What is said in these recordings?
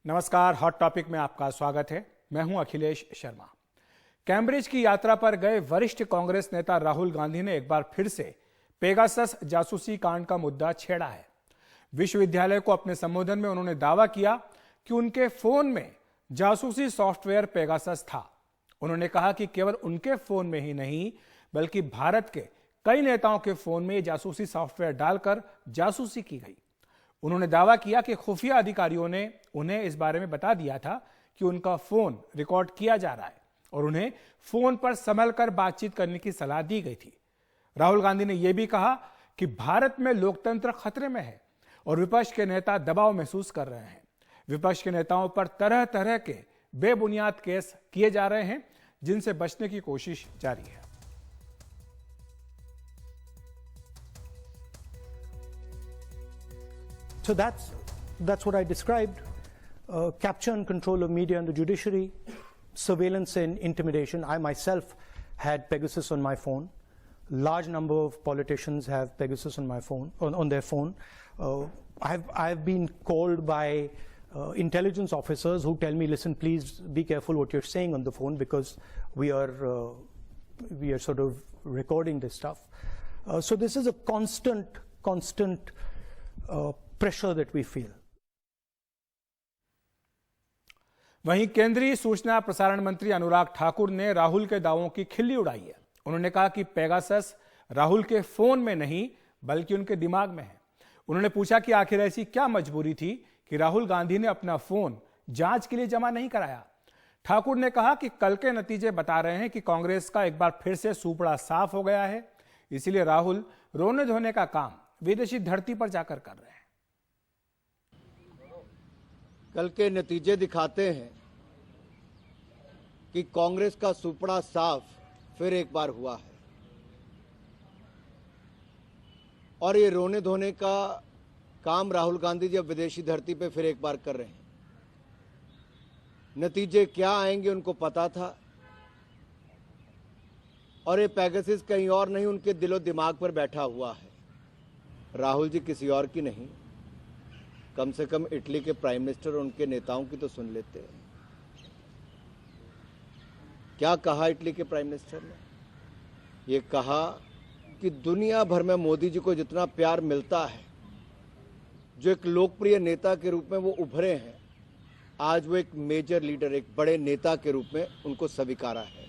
नमस्कार, hot topic में आपका स्वागत है। मैं हूं अखिलेश शर्मा। कैम्ब्रिज की यात्रा पर गए वरिष्ठ कांग्रेस नेता राहुल गांधी ने एक बार फिर से पेगासस जासूसी कांड का मुद्दा छेड़ा है। विश्वविद्यालय को अपने संबोधन में उन्होंने दावा किया कि उनके फोन में जासूसी सॉफ्टवेयर पेगासस था। उन्होंने कहा कि केवल उनके फोन में ही नहीं बल्कि भारत के कई नेताओं के फोन में जासूसी सॉफ्टवेयर डालकर जासूसी की गई। उन्होंने दावा किया कि खुफिया अधिकारियों ने उन्हें इस बारे में बता दिया था कि उनका फोन रिकॉर्ड किया जा रहा है और उन्हें फोन पर संभल कर बातचीत करने की सलाह दी गई थी। राहुल गांधी ने यह भी कहा कि भारत में लोकतंत्र खतरे में है और विपक्ष के नेता दबाव महसूस कर रहे हैं। विपक्ष के नेताओं पर तरह तरह के बेबुनियाद केस किए जा रहे हैं जिनसे बचने की कोशिश जारी है। So that's what I described: capture and control of media and the judiciary, surveillance and intimidation. I myself had Pegasus on my phone. Large number of politicians have Pegasus on my phone, on their phone. I've been called by intelligence officers who tell me, "Listen, please be careful what you're saying on the phone because we are sort of recording this stuff." So this is a constant pressure that we feel. वहीं केंद्रीय सूचना प्रसारण मंत्री अनुराग ठाकुर ने राहुल के दावों की खिल्ली उड़ाई है। उन्होंने कहा कि पेगासस राहुल के फोन में नहीं बल्कि उनके दिमाग में है। उन्होंने पूछा कि आखिर ऐसी क्या मजबूरी थी कि राहुल गांधी ने अपना फोन जांच के लिए जमा नहीं कराया। ठाकुर ने कहा कि कल के नतीजे बता रहे हैं कि कांग्रेस का एक बार फिर से सूपड़ा साफ हो गया है, इसीलिए राहुल रोने धोने का काम विदेशी धरती पर जाकर कर रहे हैं। कल के नतीजे दिखाते हैं कि कांग्रेस का सुपड़ा साफ फिर एक बार हुआ है और ये रोने धोने का काम राहुल गांधी जी अब विदेशी धरती पे फिर एक बार कर रहे हैं। नतीजे क्या आएंगे उनको पता था और ये पेगासस कहीं और नहीं उनके दिलो दिमाग पर बैठा हुआ है। राहुल जी किसी और की नहीं, कम से कम इटली के प्राइम मिनिस्टर और उनके नेताओं की तो सुन लेते हैं। क्या कहा इटली के प्राइम मिनिस्टर ने? ये कहा कि दुनिया भर में मोदी जी को जितना प्यार मिलता है, जो एक लोकप्रिय नेता के रूप में वो उभरे हैं, आज वो एक मेजर लीडर, एक बड़े नेता के रूप में उनको स्वीकारा है।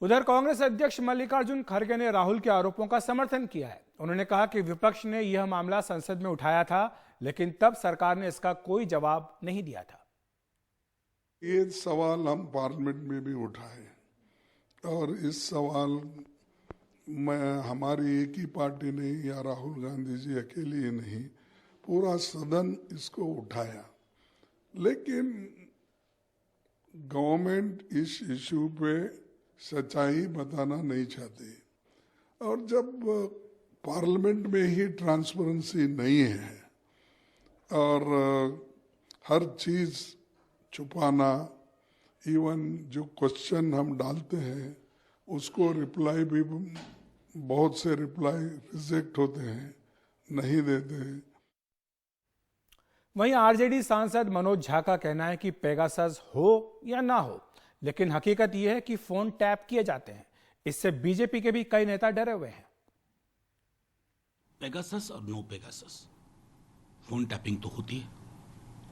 उधर कांग्रेस अध्यक्ष मल्लिकार्जुन खड़गे ने राहुल के आरोपों का समर्थन किया है। उन्होंने कहा कि विपक्ष ने यह मामला संसद में उठाया था लेकिन तब सरकार ने इसका कोई जवाब नहीं दिया था। ये सवाल हम पार्लियामेंट में भी उठाए और इस सवाल में हमारी एक ही पार्टी नहीं या राहुल गांधी जी अकेले ही नहीं, पूरा सदन इसको उठाया, लेकिन गवर्नमेंट इस इशू पे सच्चाई बताना नहीं चाहती और जब पार्लियामेंट में ही ट्रांसपेरेंसी नहीं है और हर चीज़ छुपाना, इवन जो क्वेश्चन हम डालते हैं उसको रिप्लाई भी, बहुत से रिप्लाई रिजेक्ट होते हैं, नहीं देते हैं। वहीं आरजेडी सांसद मनोज झा का कहना है कि पेगासस हो या ना हो, लेकिन हकीकत यह है कि फोन टैप किए जाते हैं। इससे बीजेपी के भी कई नेता डरे हुए हैं। पेगासस और नो पेगासस, फोन टैपिंग तो होती है।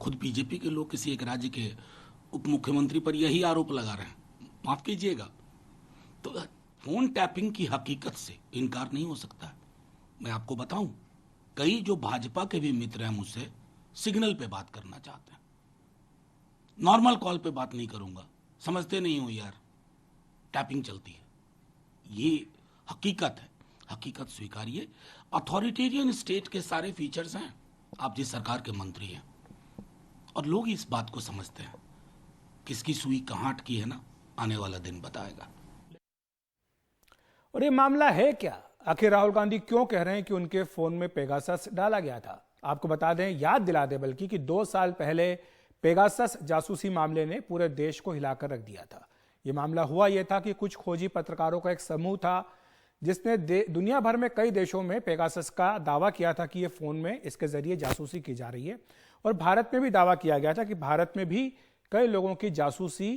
खुद बीजेपी के लोग किसी एक राज्य के उप मुख्यमंत्री पर यही आरोप लगा रहे हैं। माफ कीजिएगा, तो फोन टैपिंग की हकीकत से इनकार नहीं हो सकता। मैं आपको बताऊं, कई जो भाजपा के भी मित्र हैं मुझसे सिग्नल पे बात करना चाहते हैं। नॉर्मल कॉल पे बात नहीं करूंगा, समझते नहीं हो यार, टैपिंग चलती है। ये हकीकत है, हकीकत स्वीकारिए। अथॉरिटेरियन स्टेट के सारे फीचर्स हैं। आप जिस सरकार के मंत्री हैं और लोग इस बात को समझते हैं, किसकी सुई कहां अटकी है ना, आने वाला दिन बताएगा। और ये मामला है क्या? आखिर राहुल गांधी क्यों कह रहे हैं कि उनके फोन में पेगासस डाला गया था? आपको बता दें, याद दिला दें बल्कि कि 2 साल पहले पेगासस जासूसी मामले ने पूरे देश को हिलाकर रख दिया था। यह मामला हुआ यह था कि कुछ खोजी पत्रकारों का एक समूह था जिसने दुनिया भर में कई देशों में पेगासस का दावा किया था कि ये फोन में इसके जरिए जासूसी की जा रही है, और भारत में भी दावा किया गया था कि भारत में भी कई लोगों की जासूसी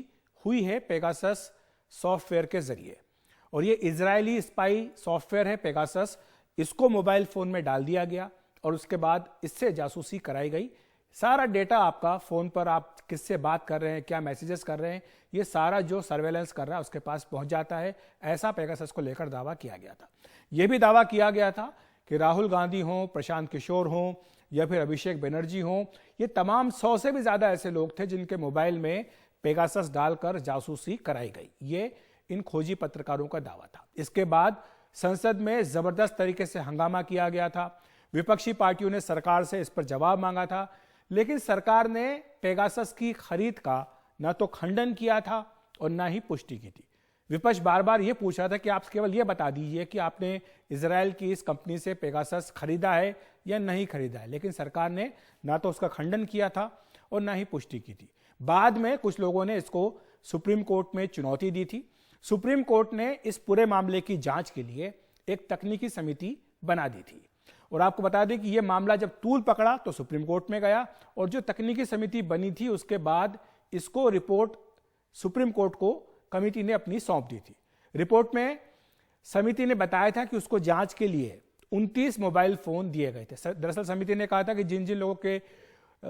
हुई है पेगासस सॉफ्टवेयर के जरिए। और ये इजरायली स्पाई सॉफ्टवेयर है पेगासस, इसको मोबाइल फोन में डाल दिया गया और उसके बाद इससे जासूसी कराई गई। सारा डेटा आपका फोन पर, आप किससे बात कर रहे हैं, क्या मैसेजेस कर रहे हैं, ये सारा जो सर्वेलेंस कर रहा है उसके पास पहुंच जाता है। ऐसा पेगासस को लेकर दावा किया गया था। यह भी दावा किया गया था कि राहुल गांधी हों, प्रशांत किशोर हों या फिर अभिषेक बनर्जी हों, ये तमाम 100 से भी ज्यादा ऐसे लोग थे जिनके मोबाइल में पेगासस डालकर जासूसी कराई गई। ये इन खोजी पत्रकारों का दावा था। इसके बाद संसद में जबरदस्त तरीके से हंगामा किया गया था। विपक्षी पार्टियों ने सरकार से इस पर जवाब मांगा था, लेकिन सरकार ने पेगासस की खरीद का न तो खंडन किया था और न ही पुष्टि की थी। विपक्ष बार बार यह पूछ रहा था कि आप केवल यह बता दीजिए कि आपने इजराइल की इस कंपनी से पेगासस खरीदा है या नहीं खरीदा है, लेकिन सरकार ने ना तो उसका खंडन किया था और ना ही पुष्टि की थी। बाद में कुछ लोगों ने इसको सुप्रीम कोर्ट में चुनौती दी थी। सुप्रीम कोर्ट ने इस पूरे मामले की जांच के लिए एक तकनीकी समिति बना दी थी, और आपको बता दें कि यह मामला जब तूल पकड़ा तो सुप्रीम कोर्ट में गया, और जो तकनीकी समिति बनी थी उसके बाद इसको रिपोर्ट सुप्रीम कोर्ट को कमेटी ने अपनी सौंप दी थी। रिपोर्ट में समिति ने बताया था कि उसको जांच के लिए 29 मोबाइल फोन दिए गए थे। दरअसल समिति ने कहा था कि जिन जिन लोगों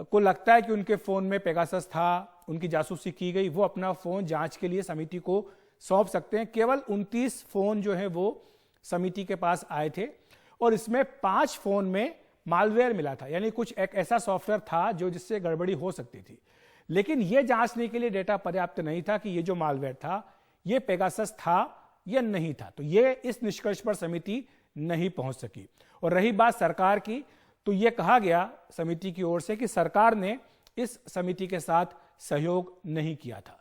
को लगता है कि उनके फोन में पेगासस था, उनकी जासूसी की गई, वो अपना फोन जांच के लिए समिति को सौंप सकते हैं। केवल 29 फोन जो है वो समिति के पास आए थे, और इसमें 5 फोन में मालवेयर मिला था, यानी कुछ एक ऐसा सॉफ्टवेयर था जो जिससे गड़बड़ी हो सकती थी। लेकिन यह जांचने के लिए डेटा पर्याप्त नहीं था कि ये जो मालवेयर था ये पेगासस था या नहीं था। तो ये इस निष्कर्ष पर समिति नहीं पहुंच सकी। और रही बात सरकार की, तो यह कहा गया समिति की ओर से कि सरकार ने इस समिति के साथ सहयोग नहीं किया था।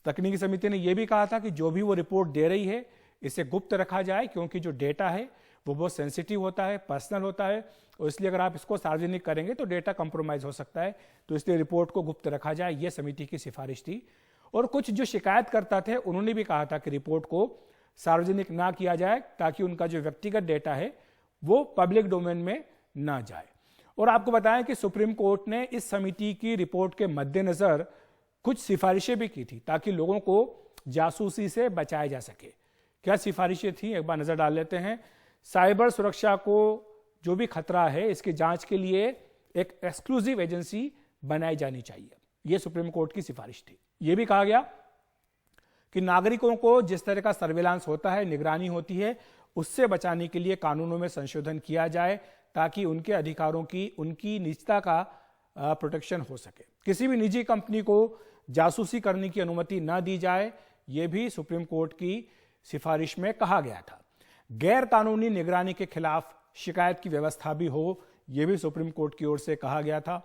तकनीकी समिति ने यह भी कहा था कि जो भी वो रिपोर्ट दे रही है इसे गुप्त रखा जाए, क्योंकि जो डेटा है वो बहुत सेंसिटिव होता है, पर्सनल होता है, और इसलिए अगर आप इसको सार्वजनिक करेंगे तो डेटा कंप्रोमाइज हो सकता है, तो इसलिए रिपोर्ट को गुप्त रखा जाए, यह समिति की सिफारिश थी। और कुछ जो शिकायतकर्ता थे उन्होंने भी कहा था कि रिपोर्ट को सार्वजनिक ना किया जाए, ताकि उनका जो व्यक्तिगत डेटा है वो पब्लिक डोमेन में ना जाए। और आपको बताएं कि सुप्रीम कोर्ट ने इस समिति की रिपोर्ट के मद्देनजर कुछ सिफारिशें भी की थी, ताकि लोगों को जासूसी से बचाया जा सके। क्या सिफारिशें थी, एक बार नजर डाल लेते हैं। साइबर सुरक्षा को जो भी खतरा है, इसकी जांच के लिए एक एक्सक्लूसिव एजेंसी बनाई जानी चाहिए, यह सुप्रीम कोर्ट की सिफारिश थी। यह भी कहा गया कि नागरिकों को जिस तरह का सर्विलांस होता है, निगरानी होती है, उससे बचाने के लिए कानूनों में संशोधन किया जाए, ताकि उनके अधिकारों की, उनकी निजता का प्रोटेक्शन हो सके। किसी भी निजी कंपनी को जासूसी करने की अनुमति न दी जाए, यह भी सुप्रीम कोर्ट की सिफारिश में कहा गया था। गैर कानूनी निगरानी के खिलाफ शिकायत की व्यवस्था भी हो, यह भी सुप्रीम कोर्ट की ओर से कहा गया था।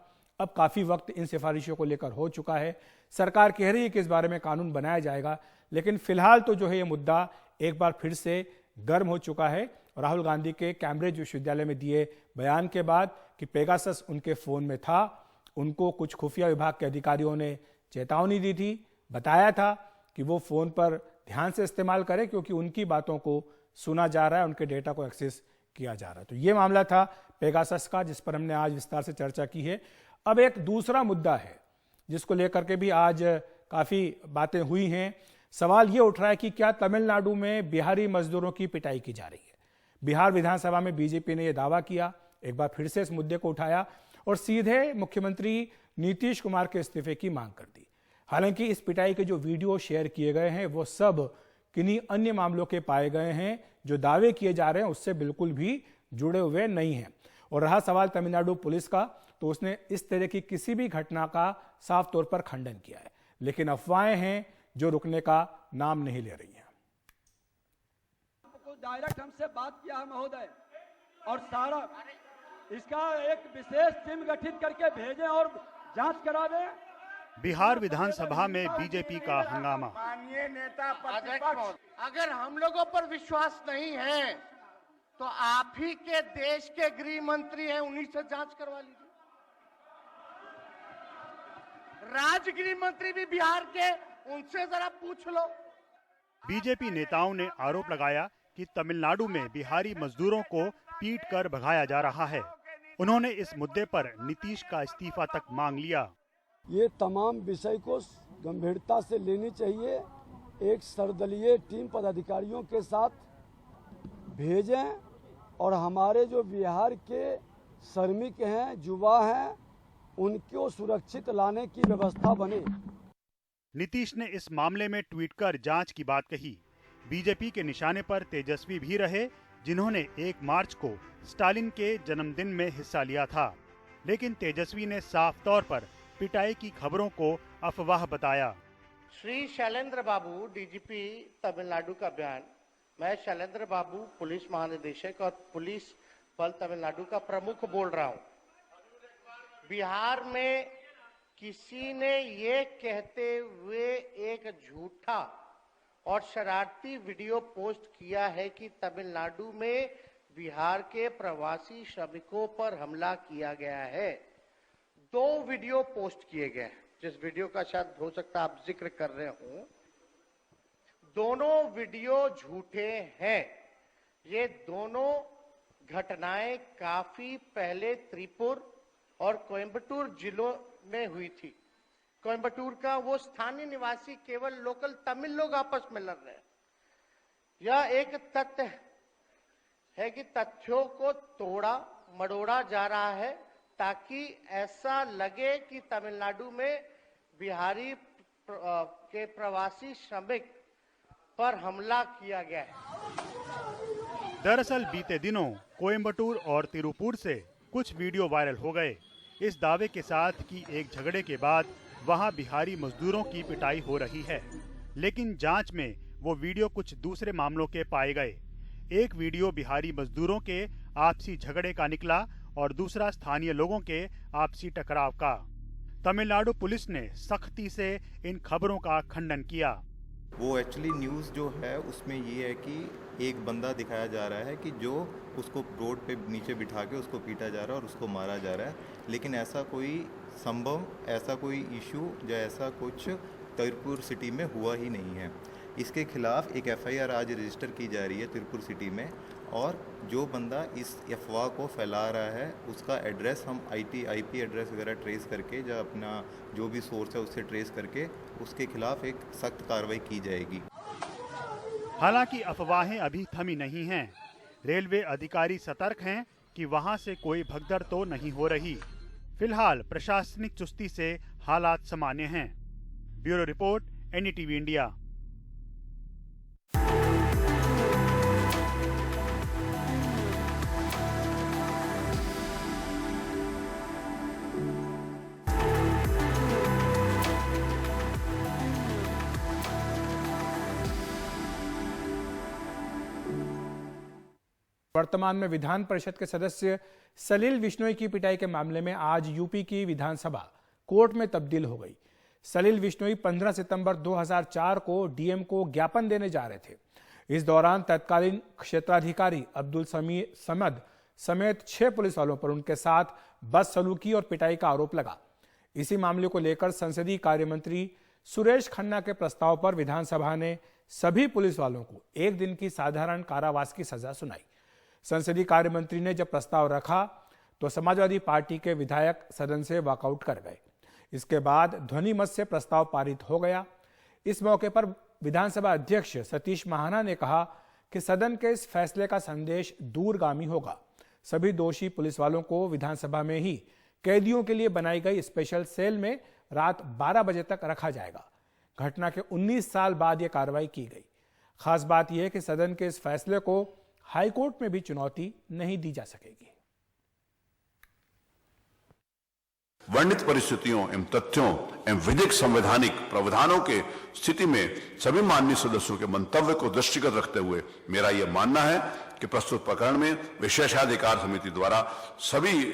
अब काफी वक्त इन सिफारिशों को लेकर हो चुका है। सरकार कह रही है कि इस बारे में कानून बनाया जाएगा, लेकिन फिलहाल तो जो है ये मुद्दा एक बार फिर से गर्म हो चुका है। राहुल गांधी के कैम्ब्रिज विश्वविद्यालय में दिए बयान के बाद कि पेगासस उनके फोन में था, उनको कुछ खुफिया विभाग के अधिकारियों ने चेतावनी दी थी, बताया था कि वो फोन पर ध्यान से इस्तेमाल करें, क्योंकि उनकी बातों को सुना जा रहा है, उनके डेटा को एक्सेस किया जा रहा है। तो ये मामला था पेगासस का, जिस पर हमने आज विस्तार से चर्चा की है। अब एक दूसरा मुद्दा है जिसको लेकर के भी आज काफी बातें हुई हैं। सवाल ये उठ रहा है कि क्या तमिलनाडु में बिहारी मजदूरों की पिटाई की जा रही है। बिहार विधानसभा में बीजेपी ने यह दावा किया, एक बार फिर से इस मुद्दे को उठाया और सीधे मुख्यमंत्री नीतीश कुमार के इस्तीफे की मांग कर दी। हालांकि इस पिटाई के जो वीडियो शेयर किए गए हैं वो सब किन्हीं अन्य मामलों के पाए गए हैं, जो दावे किए जा रहे हैं उससे बिल्कुल भी जुड़े हुए नहीं हैं। और रहा सवाल तमिलनाडु पुलिस का, तो उसने इस तरह की किसी भी घटना का साफ तौर पर खंडन किया है, लेकिन अफवाहें हैं जो रुकने का नाम नहीं ले रही हैं। डायरेक्ट हमसे बात किया है महोदय, और सारा इसका एक विशेष टीम गठित करके भेजें और जांच करा दें। बिहार विधानसभा में बीजेपी का हंगामा। माननीय नेता प्रतिपक्ष, अगर हम लोगों पर विश्वास नहीं है तो आप ही के देश के गृह मंत्री हैं, उन्हीं से जांच करवा लीजिए। राज्य गृह मंत्री भी बिहार के, उनसे जरा पूछ लो। बीजेपी नेताओं ने आरोप लगाया कि तमिलनाडु में बिहारी मजदूरों को पीट कर भगाया जा रहा है। उन्होंने इस मुद्दे पर नीतीश का इस्तीफा तक मांग लिया। ये तमाम विषय को गंभीरता से लेनी चाहिए। एक सर्वदलीय टीम पदाधिकारियों के साथ भेजें और हमारे जो बिहार के श्रमिक हैं, युवा हैं, उनको सुरक्षित लाने की व्यवस्था बने। नीतीश ने इस मामले में ट्वीट कर जांच की बात कही। बीजेपी के निशाने पर तेजस्वी भी रहे, जिन्होंने 1 मार्च को स्टालिन के जन्मदिन में हिस्सा लिया था। लेकिन तेजस्वी ने साफ तौर पर पिटाई की खबरों को अफवाह बताया। श्री शैलेंद्र बाबू, डीजीपी तमिलनाडु का बयान। मैं शैलेंद्र बाबू, पुलिस महानिदेशक और पुलिस बल तमिलनाडु का प्रमुख बोल रहा हूं। बिहार में किसी ने ये कहते हुए एक झूठा और शरारती वीडियो पोस्ट किया है कि तमिलनाडु में बिहार के प्रवासी श्रमिकों पर हमला किया गया है। 2 वीडियो पोस्ट किए गए, जिस वीडियो का शायद हो सकता है आप जिक्र कर रहे हो, दोनों वीडियो झूठे हैं। ये दोनों घटनाएं काफी पहले त्रिपुर और कोयम्बटूर जिलों में हुई थी। कोयम्बटूर का वो स्थानीय निवासी केवल लोकल तमिल लोग आपस में लड़ रहे हैं। यह एक तथ्य है कि तथ्यों को तोड़ा मड़ोड़ा जा रहा है ताकि ऐसा लगे कि तमिलनाडु में बिहारी के प्रवासी श्रमिक पर हमला किया गया है। दरअसल बीते दिनों कोयम्बटूर और तिरुपुर से कुछ वीडियो वायरल हो गए, इस दावे के साथ कि एक झगड़े के बाद वहां बिहारी मजदूरों की पिटाई हो रही है। लेकिन जांच में वो वीडियो कुछ दूसरे मामलों के पाए गए। एक वीडियो बिहारी मजदूरों के आपसी झगड़े का निकला और दूसरा स्थानीय लोगों के आपसी टकराव का। तमिलनाडु पुलिस ने सख्ती से इन खबरों का खंडन किया। वो एक्चुअली न्यूज़ जो है उसमें ये है कि एक बंदा दिखाया जा रहा है कि जो उसको रोड पे नीचे बिठा के उसको पीटा जा रहा है और उसको मारा जा रहा है, लेकिन ऐसा कोई संभव, ऐसा कोई इशू या ऐसा कुछ तिरुपुर सिटी में हुआ ही नहीं है। इसके खिलाफ एक FIR आज रजिस्टर की जा रही है तिरुपुर सिटी में, और जो बंदा इस अफवाह को फैला रहा है उसका एड्रेस हम IP एड्रेस वगैरह ट्रेस करके, या अपना जो भी सोर्स है उससे ट्रेस करके उसके खिलाफ एक सख्त कार्रवाई की जाएगी। हालांकि अफवाहें अभी थमी नहीं हैं। रेलवे अधिकारी सतर्क हैं कि वहां से कोई भगदड़ तो नहीं हो रही। फिलहाल प्रशासनिक चुस्ती से हालात सामान्य हैं। Bureau report, NDTV India. वर्तमान में विधान परिषद के सदस्य सलील बिश्नोई की पिटाई के मामले में आज यूपी की विधानसभा कोर्ट में तब्दील हो गई। सलील बिश्नोई 15 सितंबर 2004 को डीएम को ज्ञापन देने जा रहे थे। इस दौरान तत्कालीन क्षेत्राधिकारी अब्दुल समद समेत 6 पुलिस वालों पर उनके साथ बदसलूकी और पिटाई का आरोप लगा। इसी मामले को लेकर संसदीय कार्य मंत्री सुरेश खन्ना के प्रस्ताव पर विधानसभा ने सभी पुलिस वालों को 1 दिन की साधारण कारावास की सजा सुनाई। संसदीय कार्य मंत्री ने जब प्रस्ताव रखा तो समाजवादी पार्टी के विधायक सदन से वॉकआउट कर गए। इसके बाद ध्वनि मत से प्रस्ताव पारित हो गया। इस मौके पर विधानसभा अध्यक्ष सतीश महाना ने कहा कि सदन के इस फैसले का संदेश दूरगामी होगा। सभी दोषी पुलिस वालों को विधानसभा में ही कैदियों के लिए बनाई गई स्पेशल सेल में रात 12 बजे तक रखा जाएगा। घटना के 19 साल बाद यह कार्रवाई की गई। खास बात यह है कि सदन के इस फैसले को हाईकोर्ट में भी चुनौती नहीं दी जा सकेगी। वर्णित परिस्थितियों एवं तथ्यों एवं विधिक संवैधानिक प्रावधानों के स्थिति में सभी माननीय सदस्यों के मंतव्य को दृष्टिगत रखते हुए मेरा यह मानना है कि प्रस्तुत प्रकरण में विशेषाधिकार समिति द्वारा सभी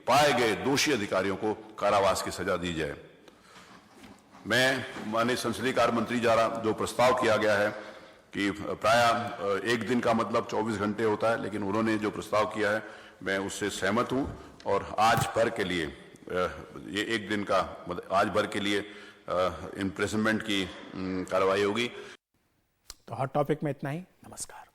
पाए गए दोषी अधिकारियों को कारावास की सजा दी जाए। मैं माननीय संसदीय कार्य मंत्री द्वारा जो प्रस्ताव किया गया है कि प्राय 1 दिन का मतलब 24 घंटे होता है, लेकिन उन्होंने जो प्रस्ताव किया है मैं उससे सहमत हूं और आज भर के लिए ये 1 दिन का आज भर के लिए इम्प्रिजनमेंट की कार्रवाई होगी। तो हॉट टॉपिक में इतना ही। नमस्कार।